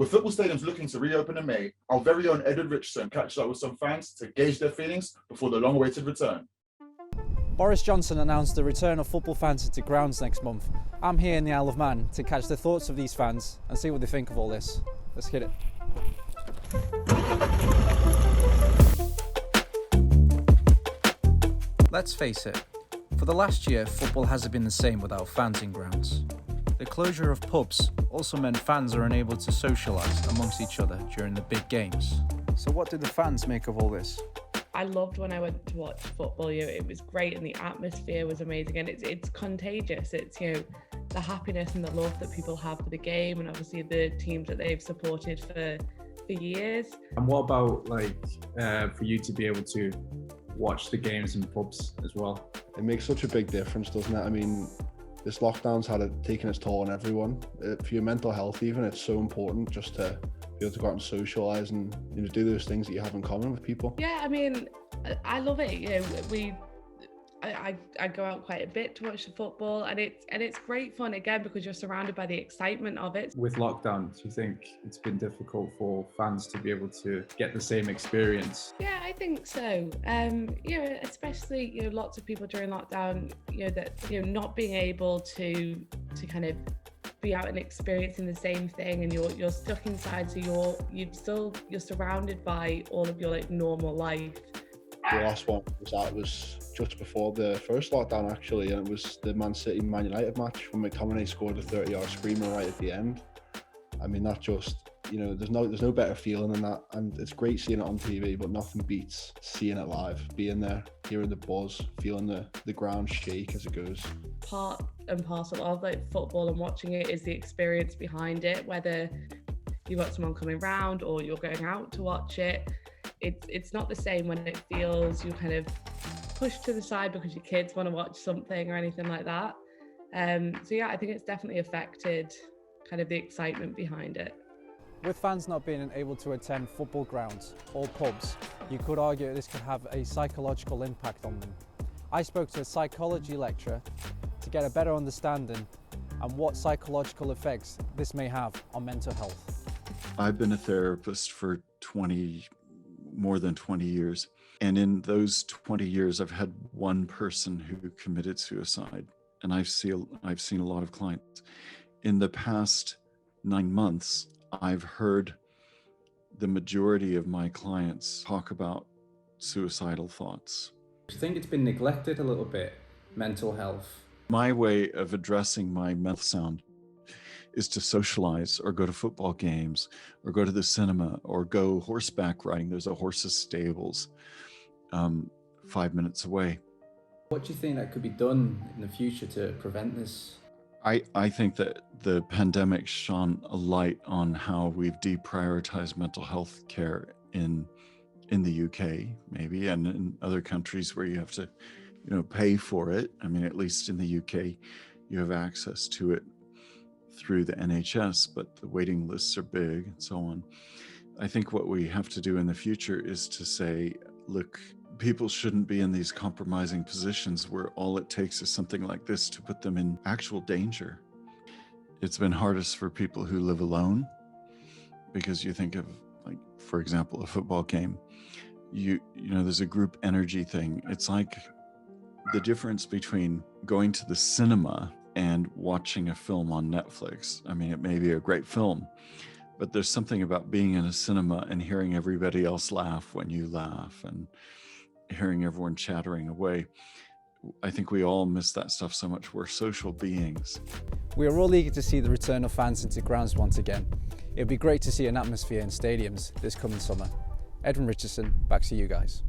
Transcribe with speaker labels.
Speaker 1: With football stadiums looking to reopen in May, our very own Edwin Richardson catches up with some fans to gauge their feelings before the long-awaited return.
Speaker 2: Boris Johnson announced the return of football fans into grounds next month. I'm here in the Isle of Man to catch the thoughts of these fans and see what they think of all this. Let's hit it. Let's face it, for the last year, football hasn't been the same without fans in grounds. The closure of pubs also meant fans are unable to socialise amongst each other during the big games. So what did the fans make of all this?
Speaker 3: I loved when I went to watch football. It was great and the atmosphere was amazing, and it's contagious. It's the happiness and the love that people have for the game, and obviously the teams that they've supported for years.
Speaker 4: And what about for you to be able to watch the games in pubs as well?
Speaker 5: It makes such a big difference, doesn't it? I mean, this lockdown's taken its toll on everyone. For your mental health even, it's so important just to be able to go out and socialise and do those things that you have in common with people.
Speaker 3: Yeah, I mean, I love it. I go out quite a bit to watch the football, and it's great fun again because you're surrounded by the excitement of it.
Speaker 4: With lockdown, do you think it's been difficult for fans to be able to get the same experience?
Speaker 3: Yeah, I think so. Especially lots of people during lockdown, not being able to kind of be out and experiencing the same thing, and you're stuck inside, so you're surrounded by all of your normal life.
Speaker 5: The last one was just before the first lockdown actually, and it was the Man City-Man United match when McTominay scored a 30-yard screamer right at the end. I mean, that just, there's no better feeling than that, and it's great seeing it on TV, but nothing beats seeing it live, being there, hearing the buzz, feeling the ground shake as it goes.
Speaker 3: Part and parcel of football and watching it is the experience behind it, whether you've got someone coming round or you're going out to watch it. It's not the same when it feels you're kind of pushed to the side because your kids want to watch something or anything like that. So yeah, I think it's definitely affected kind of the excitement behind it.
Speaker 2: With fans not being able to attend football grounds or pubs, you could argue this could have a psychological impact on them. I spoke to a psychology lecturer to get a better understanding on what psychological effects this may have on mental health.
Speaker 6: I've been a therapist for more than 20 years. And in those 20 years, I've had one person who committed suicide. And I've seen a lot of clients. In the past 9 months, I've heard the majority of my clients talk about suicidal thoughts.
Speaker 7: I think it's been neglected a little bit, mental health.
Speaker 6: My way of addressing my mental sound is to socialize or go to football games or go to the cinema or go horseback riding. There's a horse's stables 5 minutes away.
Speaker 7: What do you think that could be done in the future to prevent this?
Speaker 6: I think that the pandemic shone a light on how we've deprioritized mental health care in the UK, maybe, and in other countries where you have to, pay for it. I mean, at least in the UK, you have access to it through the NHS, but the waiting lists are big and so on. I think what we have to do in the future is to say, look, people shouldn't be in these compromising positions where all it takes is something like this to put them in actual danger. It's been hardest for people who live alone, because you think of, for example, a football game. There's a group energy thing. It's like the difference between going to the cinema and watching a film on Netflix. I mean, it may be a great film, but there's something about being in a cinema and hearing everybody else laugh when you laugh and hearing everyone chattering away. I think we all miss that stuff so much. We're social beings.
Speaker 2: We are all eager to see the return of fans into grounds once again. It'd be great to see an atmosphere in stadiums this coming summer. Edwin Richardson, back to you guys.